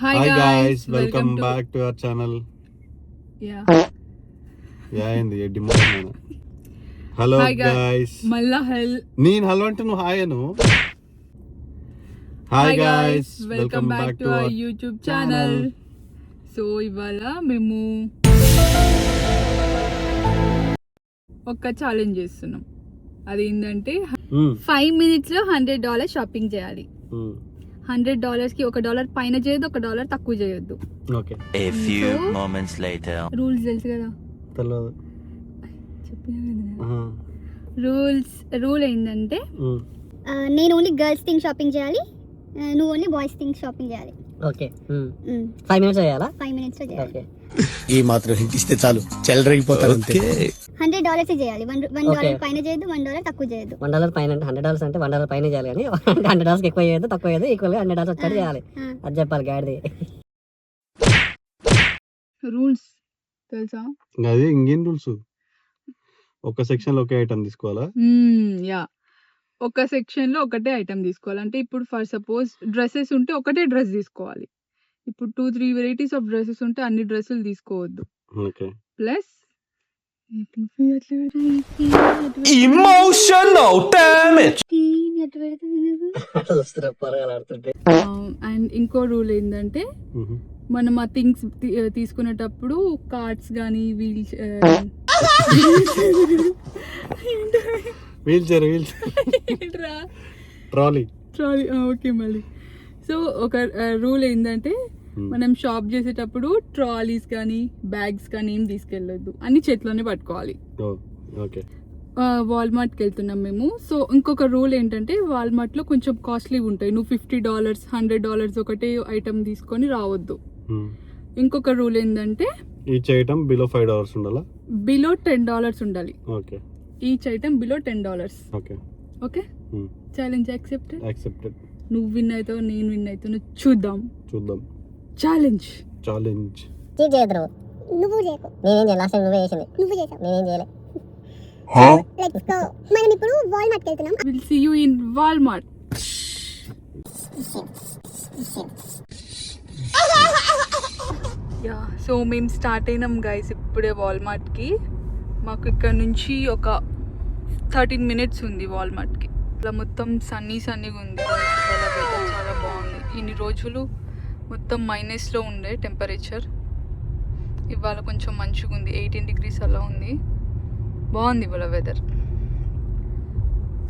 Hi guys, welcome back to our channel. Yeah. ఏంది ఎడ్డి మొహం. Hello guys. మళ్ళా నేను హలో అంటే నువ్వు hi Anu. Hi guys, welcome back to our YouTube channel. So ఇవాళ మేము ఒక ఛాలెంజ్ చేస్తున్నాం. అదేంటంటే 5 minutes లో $100 షాపింగ్ చేయాలి. $100 కి $1 పైన చేయొద్దు, $1 తక్కువ చేయొద్దు. Okay. A few moments later. Rules తెలుసు కదా? తెలియదు. రూల్ ఏంటంటే నేను ఓన్లీ గర్ల్స్ థింగ్ షాపింగ్ చేయాలి, నువ్వు ఓన్లీ బాయ్స్ థింగ్ షాపింగ్ చేయాలి. ఓకే 5 minutes చేయాలా? 5 minutes లో చేయాలి. ఈ మాత్రం హింట్ ఇస్తే చాలు చెలరేగిపోతారు అంతే. $100 చేయాలి. $1 పైన చేయొద్దు, $1 తక్కువ చేయొద్దు. $1 పైన అంటే $100 అంటే $1 పైన చేయాలి కానీ $100 ఎక్కువ చేయొద్దు, తక్కువ చేయొద్దు, ఈక్వల్ గా $100 వచ్చాడు చేయాలి. అది చెప్పాలి గాడిది. రూల్స్ తెలుసా? అది ఇంకేం రూల్స్? ఒక సెక్షన్ లో ఒకే ఐటమ్ తీసుకోవాలా? యా, ఒక సెక్షన్ లో ఒకటే ఐటమ్ తీసుకోవాలి. అంటే ఇప్పుడు ఫర్ సపోజ్ డ్రెస్సెస్ ఉంటే ఒకటే డ్రెస్ తీసుకోవాలి. ఇప్పుడు 2-3 వెరైటీస్ ఆఫ్ డ్రెస్సెస్ ఉంటే అన్ని డ్రెస్సులు తీసుకోవద్దు. Okay. Plus Emotional damage. And ఇంకో రూల్ ఏంటంటే మనం ఆ థింగ్స్ తీసుకునేటప్పుడు కార్డ్స్ కానీ వీల్ చైర్ ట్రాలీ. ఓకే. మళ్ళీ సో ఒక రూల్ ఏంటంటే మనం షాప్ చేసేటప్పుడు ట్రాలీస్ కానీ బ్యాగ్స్ కానీ ఏం తీసుకెళ్ళొద్దు, అన్ని చేతిలోనే పట్టుకోవాలి. ఓకే. వాల్మార్ట్కి వెళ్తున్నాం మేము. సో ఇంకొక రూల్ ఏంటంటే వాల్మార్ట్లో కొంచెం కాస్ట్లీ ఉంటాయి. నువ్వు $50 $100 ఒకటే ఐటమ్ తీసుకొని రావద్దు. ఇంకొక రూల్ ఏంటంటే ఈచ్ ఐటమ్ బిలో $5 ఉండాలా? బిలో $10 ఉండాలి. Okay. Each item below $10. Okay. Okay. Challenge accepted. నువ్వు విన్ అవుతావు, నేను విన్ అవుతాను. చూద్దాం. ఛాలెంజ్ చేయద్దు. నువ్వు చేయకు. నేనేం చేయాలి? లాస్ట్ టైం నువ్వే చేసింది. నువ్వు చేసావు. నేనేం చేయలే. Let's go. మనం ఇప్పుడు వాల్మార్ట్ కి వెళ్తున్నాం. Will see you in Walmart. Yeah, so మేము స్టార్ట్ అయినాం గైస్ ఇప్పుడే వాల్మార్ట్కి. మాకు ఇక్కడ నుంచి ఒక 13 minutes ఉంది వాల్మార్ట్కి. ఇలా మొత్తం సన్నీగా ఉంది. చాలా బాగుంది. ఇన్ని రోజులు మొత్తం మైనస్లో ఉండే టెంపరేచర్, ఇవాళ కొంచెం మంచిగా ఉంది. 18 degrees అలా ఉంది. బాగుంది ఇవాళ వెదర్.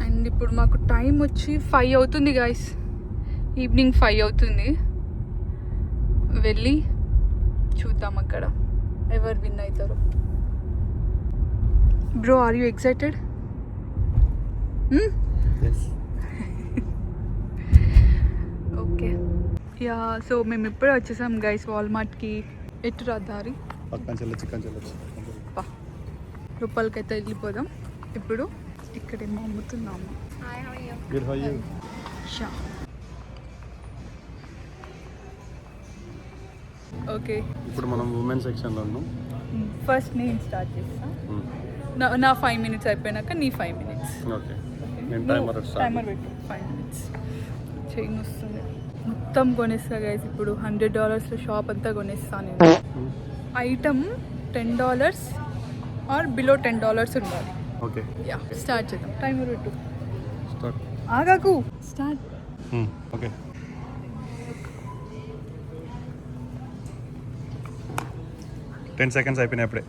అండ్ ఇప్పుడు మాకు టైం వచ్చి 5 అవుతుంది గాయస్. ఈవినింగ్ 5 అవుతుంది. వెళ్ళి చూద్దాం అక్కడ ఎవరు విన్ అవుతారు. Bro, are you excited? Okay. Yeah, so మేము ఇప్పుడే వచ్చేసాం గైస్ వాల్మార్ట్కి. ఎటు రాదారి రూపాయలకైతే వెళ్ళిపోదాం. ఇప్పుడు ఇక్కడేమో అమ్ముతున్నాము. ఓకే, ఇప్పుడు మనం ఉమెన్ సెక్షన్ లో ఉన్నాం. ఫస్ట్ నేను స్టార్ట్ చేస్తా. నా 5 minutes అయిపోయినాక నీ 5 minutes. ఓకే. నేను టైమర్ పెట్టు. 5 minutes. చైన్ వస్తుంది. మొత్తం కొనేస్తా గైస్. ఇప్పుడు $100 షాప్ అంతా కొనేస్తా నేను. ఐటమ్ $10 ఆర్ బిలో $10 ఉండాలి. ఓకే. యా, స్టార్ట్ చేద్దాం. టైమర్ పెట్టు. స్టార్ట్. ఆగాకు. స్టార్ట్. ఓకే. $10 seconds అయిపోయినాయి అప్పుడే.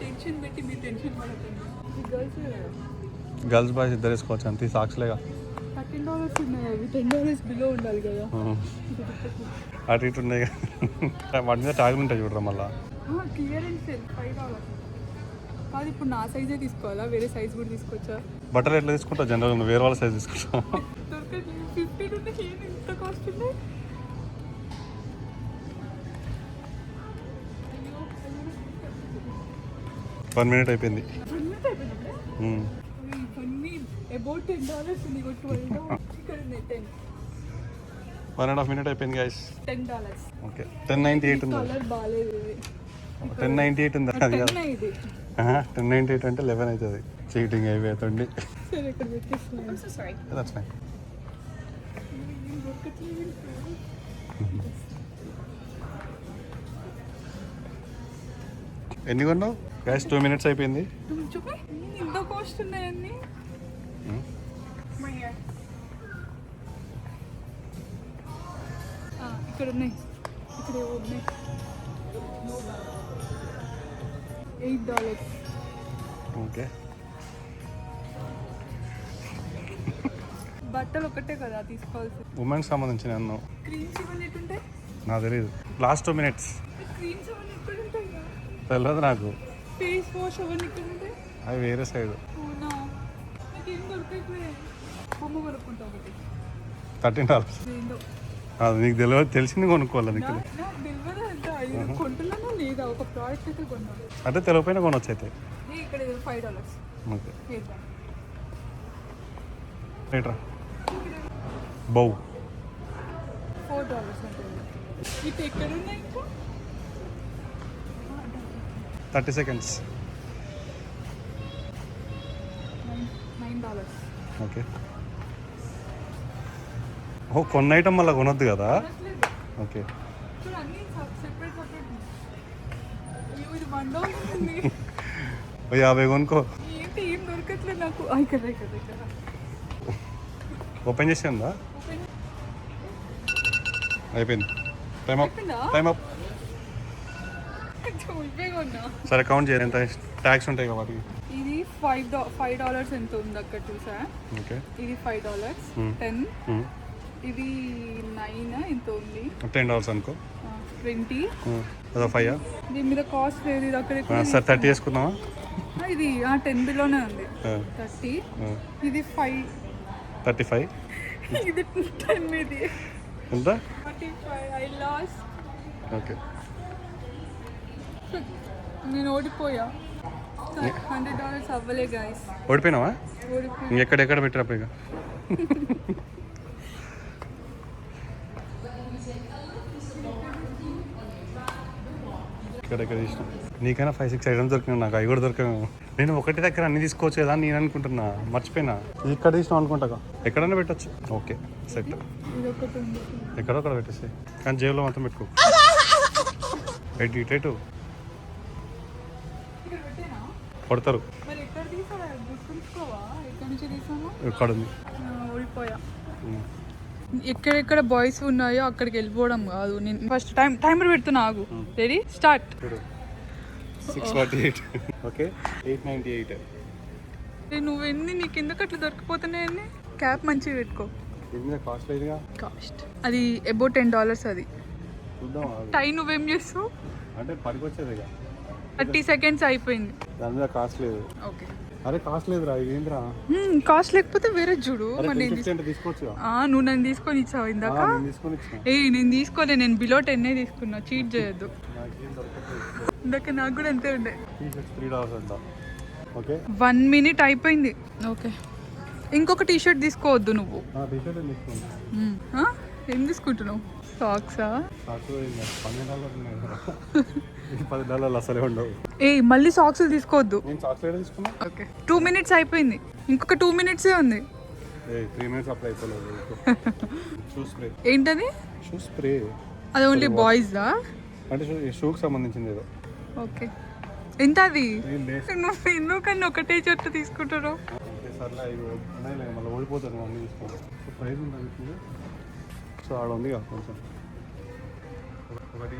టెన్షన్ పెట్టి మీ టెన్షన్ పడకండి. గర్ల్స్ బాయ్స్ ఇద్దరు వేసుకోవచ్చు అంతే. సాక్స్లేగా $13 ఉన్నాయి. అవి $10 బిలో ఉండాలి కదా. అటు ఇటు ఉన్నాయి కదా. వాటి మీద ట్యాగులు ఉంటాయి చూడరా. మళ్ళీ క్లియరెన్స్ సేల్ $5 కాదు. ఇప్పుడు నా సైజే తీసుకోవాలా? వేరే సైజ్ కూడా తీసుకోవచ్చా? బట్టలు ఎట్లా తీసుకుంటావు? జనరల్ నువ్వు వేరే వాళ్ళ సైజ్ తీసుకుంటావు. దొరకదు. 50 ఉంటే ఎంత కాస్ట్ ఉంది? వన్ మినిట్ అయిపోయింది. అబౌట్ $10 ఉంది. ఇక్కడ 1.5 minutes అయిపోయింది గైస్. $10. ఓకే. 10.98 ఉంది. కలర్ బాలేదు. 10.98 ఉంది. అది కాదు. 10.98 అంటే 11 అవుతుంది. చీటింగ్ అయిపోతుంది. సరే, ఇక్కడ పెట్టేస్తున్నాను. That's fine. ఎన్ని కొన్నావు గైస్ 2 minutes అయిపోయింది. చూపి ఇంత కాస్ట్ ఉన్నాయన్నీ. ఇక్కడ ఉన్నాయి, ఇక్కడ ఏవో ఉన్నాయి. $8. ఓకే బట్టలు ఒకటే కదా తీసుకోవాల్సి. ఉమెన్స్ సంబంధించిన అన్నావు. క్రీమ్స్ ఇవన్నీ ఎట్టుంటాయి? నాకు తెలియదు. లాస్ట్ 2 minutes క్రీమ్స్ అవన్నీ ఎక్కడ ఉంటాయి? తెలియదు నాకు. ఫేస్ వాష్ అవన్నీ ఎక్కడ ఉంటాయి? అవి వేరే సైడ్. అవునా, నాకేం దొరకట్లే. బొమ్మ కొనుక్కుంటా ఒకటి $13. ఏందో అది నీకు తెలియదు, తెలిసింది కొనుక్కోవాలి నీకు. నాకు తెలియదు అంత. ఇది కొంటున్నానా లేదా? ఒక ప్రోడక్ట్ అయితే కొన్నాను. అంటే తెలియపోయినా కొనొచ్చు అయితే. ఇక్కడ $5. ఓకే వేద్దాం. రైట్రా బౌ $4 ఉంటుంది. ఇటు ఎక్కడ ఉన్నాయి ఇంకా? 30 seconds. $9. ఓకే. ఓ కొన్న ఐటమ్ మళ్ళీ కొనొద్దు కదా. ఓకే చూడు అన్నీ సెపరేట్ ఇది $1 ఉంది. ఓ 50 కొనుక్కో. ఏంటి ఏం దొరకట్లేదు నాకు. ఇక్కడ ఇక్కడ ఇక్కడ ఓపెన్ చేసిందా? అయిపోయింది. Time up. అయిపోయిందా? Time up. ఇవే కొన్నా. సరే కౌంట్ చేయాలి, ఎంత ట్యాక్స్ ఉంటాయి కాబట్టి. ఇది $5 ఎంత ఉంది అక్కడ చూసా. ఓకే ఇది $5, 10. ఇది 9 ఎంత ఉంది? $10 అనుకో. 20. అదో 5. దీని మీద కాస్ట్ లేదు. ఇది అక్కడ ఎక్కువ. సరే 30 వేసుకుందామా? ఇది 10 బిలోనే ఉంది. 30. ఇది 5. 35. ఇది 10. ఇది ఎంత? 45. I last. ఓకే నేను ఓడిపోయా. $100 అవ్వలే గాయస్. ఓడిపోయినావా? ఓడిపోయా. ఇంకెక్కడ పెట్టరా ఇక. ఇక్కడ ఇష్టం. నీకైనా 5-6 ఐటమ్స్ దొరికినా, నాకు అవి కూడా దొరికాను. నేను ఒకటి దగ్గర అన్ని తీసుకోవచ్చు కదా అని నేను అనుకుంటున్నా, మర్చిపోయినా. ఇక్కడ తీసినాం అనుకుంటా, ఎక్కడైనా పెట్టచ్చు. Okay set. ఇది ఒకటి ఉంది. ఎక్కడో అక్కడ పెట్టేసి, కానీ జేబులో మొత్తం పెట్టుకో. ఎటు ఇక్కడ పెట్టేనా? కొడతారు. మరి ఎక్కడ తీసారా? గుర్తుంచుకోవా ఎక్కడి నుంచి తీసాను? ఇక్కడ ఉంది. ఓడిపోయా. ఎక్కడెక్కడ బాయ్స్ ఉన్నాయో అక్కడికి వెళ్ళిపోవడం కాదు. నేను ఫస్ట్ టైమర్ పెడుతున్నా, ఆగు. Ready start. 648. ఓకే 898. నువ్వెన్ని నీకు ఎందుకు అట్లా దొరికిపోతున్నాయని? క్యాప్ మంచిగా పెట్టుకో. కాస్ట్ లేదుగా. కాస్ట్ అది అబౌట్ $10 అది. చూద్దాం టైం నువ్వేం చేస్తావు? అంటే పనికొచ్చేది ఇక. 30 seconds అయిపోయింది. దాని మీద కాస్ట్ లేదు. ఓకే అరే కాస్ట్ లేదురా, ఏంద్రా? కాస్ట్ లేకపోతే వేరే చూడు. మరి నేను తీసుకోవచ్చు. నువ్వు నన్ను తీసుకొని ఇచ్చావు ఇందాక. తీసుకొని ఇచ్చిన. నేను తీసుకోలే, నేను బిలో 10 తీసుకున్నా. చీట్ చేయొద్దు. ఇందాక నాకు కూడా అంతే ఉండే. $3 అంట. ఓకే 1 minute అయిపోయింది. ఓకే ఇంకొక టీషర్ట్ తీసుకోవద్దు నువ్వు. టీషర్ట్ తీసుకోండి. ఏం తీసుకుంటున్నావు? సాక్సా? $10 అసలే ఉండవు. మళ్ళీ సాక్స్ తీసుకోవద్దు. నేను చాక్లెట్ తీసుకున్నా. ఓకే 2 minutes అయిపోయింది. ఇంకొక 2 minutes ఉంది. 3 minutes అప్లై అయిపోలేదు. Shoe spray. ఏంటది? Shoe spray. అది ఓన్లీ బాయ్స్దా? అంటే షూకి సంబంధించింది ఏదో. ఓకే ఎంత అది? నువ్వు ఎందుకన్నా ఒకటే చెట్టు తీసుకుంటున్నావు? సర్లే ఇవి ఉన్నాయి, మళ్ళీ ఓడిపోతాను అన్నీ తీసుకోండి. సో ప్రైస్ ఉంటుంది. సో ఆడ ఉంది కొంచెం. ఒకటి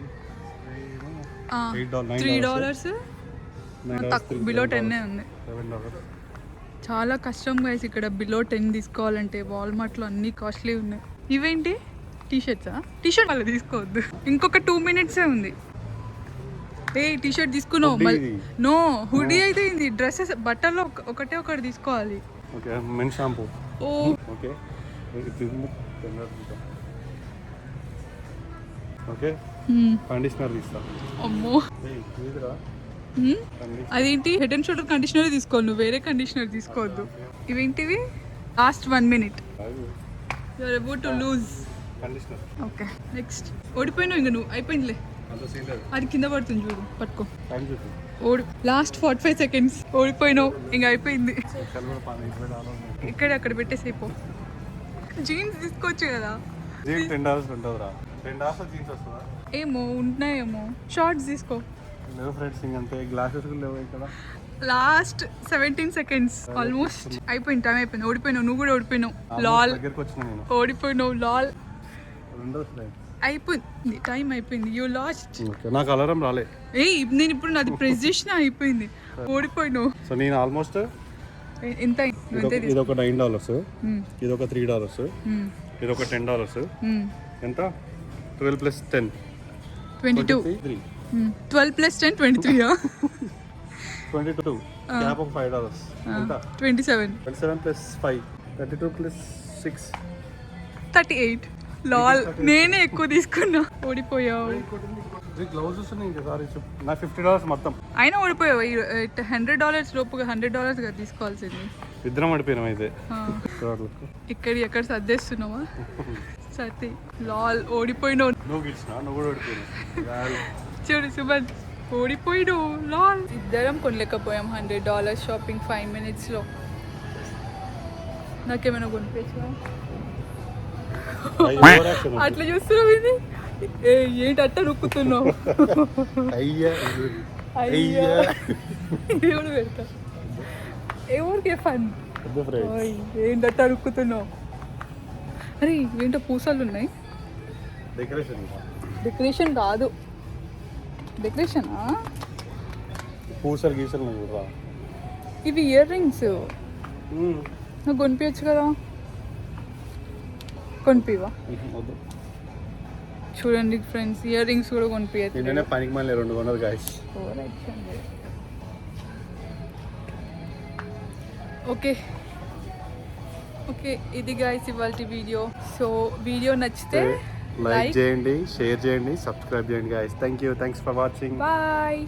$3. తక్కువ బిలో 10 ఉంది. $7. చాలా కష్టం గైస్ ఇక్కడ బిలో 10 తీసుకోవాలంటే. వాల్మార్ట్లో అన్ని కాస్ట్లీ ఉన్నాయి. ఇవేంటి టీషర్ట్సా? టీషర్ట్ మళ్ళీ తీసుకోవద్దు. ఇంకొక 2 minutes ఉంది. టీషర్ట్ తీసుకున్నావు మళ్ళీ. నో హుడీ అయితే ఇది. డ్రెస్సెస్ బట్టల్లో ఒకటే ఒకటి తీసుకోవాలి. Okay men shampoo. Oh okay okay conditioner తీస్తా. అమ్మో అదేంటి? హెడ్ అండ్ షోల్డర్ కండిషనర్ తీసుకోవాలి నువ్వు, వేరే కండిషనర్ తీసుకోవద్దు. ఇవేంటివి? Last 1 minute. You are about to lose. Conditioner. Okay next. ఓడిపోయినావు ఇంక నువ్వు. అయిపోయిందిలే. అది కింద పడుతుంది చూడు, పట్టుకో. Last 45 seconds. ఓడిపోయినావు ఇంక అయిపోయింది. ఇక్కడ అక్కడ పెట్టేసి అయిపో. జీన్స్ తీసుకోవచ్చు కదా. జీన్స్ $10 ఉంటుందిరా. $10 జీన్స్ వస్తుందా? ఏమో ఉన్నాయేమో. షార్ట్స్ తీసుకో. లేవు ఫ్రెండ్స్, ఇంకంతే. గ్లాసెస్ కూడా లేవు ఇక్కడ. లాస్ట్ 17 seconds ఆల్మోస్ట్ అయిపోయింది. టైం అయిపోయింది. ఓడిపోయినావు, నువ్వు కూడా ఓడిపోయినావు. లాల్ దగ్గరికి వచ్చిన నేను. ఓడిపోయినావు. లాల్ రెండో ఫ్రెండ్స్. అయిపోయింది, టైం అయిపోయింది. You last. ఓకే, నాకు అలారం రాలే. నేను ఇప్పుడు నాది ప్రెస్ చేసిన అయిపోయింది. ఓడిపోయినావు. సో నేను ఆల్మోస్ట్ ఎంత ఇది ఒక $9, ఇది ఒక $3, ఇది ఒక $10. ఎంత? 12 + 10 22. 23. 12 + 10 23. 22. క్యాప్ ఒక $5. ఎంత? 27. 27 + 5 32 + 6 38. లాల్ నేనే ఎక్కువ తీసుకున్నా. ఓడిపోయావు. గ్లౌజెస్ ఉన్నాయి ఇంకా. సారీ, నా $50 మొత్తం. అయినా ఓడిపోయావు. $100 లోపుగా $100 తీసుకోవాల్సింది. ఇద్దరం పడిపోయినాం అయితే. ఎక్కడ సర్దేస్తున్నావా? సర్ది. లాల్ ఓడిపోయినావు. నువ్వు గెలిచినా, నువ్వు కూడా ఓడిపోయినావు. చూడు సుమన్, ఓడిపోయినావు. లాల్ ఇద్దరం కొనలేకపోయాం $100 షాపింగ్ 5 minutesలో. నాకేమైనా కొనిపించా? అట్లా చూస్తున్నావు. ఇది ఏంటి అట్ట నొక్కుతున్నావు? అయ్యా అయ్యా ఇది కూడా పెడతా. ఎవరికి ఫన్? ఏంటట్ట నొక్కుతున్నావు? అరే ఏంటో పూసలు ఉన్నాయి. డెకరేషన్ కాదు. డెకరేషనా? పూసలు గీసలు చూడరా. ఇవి ఇయర్ రింగ్స్. నాకు కొనిపించచ్చు కదా. కొనిపివా? చూడండి ఫ్రెండ్స్, ఇయర్ రింగ్స్ కూడా కొనిపించచ్చు. నేనే పనికి మళ్ళీ 2 కొన్నది గాయస్. ఓకే ఓకే, ఇది గాయస్ ఇవాళ వీడియో. సో వీడియో నచ్చితే లైక్ చేయండి, షేర్ చేయండి, సబ్స్క్రైబ్ చేయండి guys. Thanks for watching. Bye.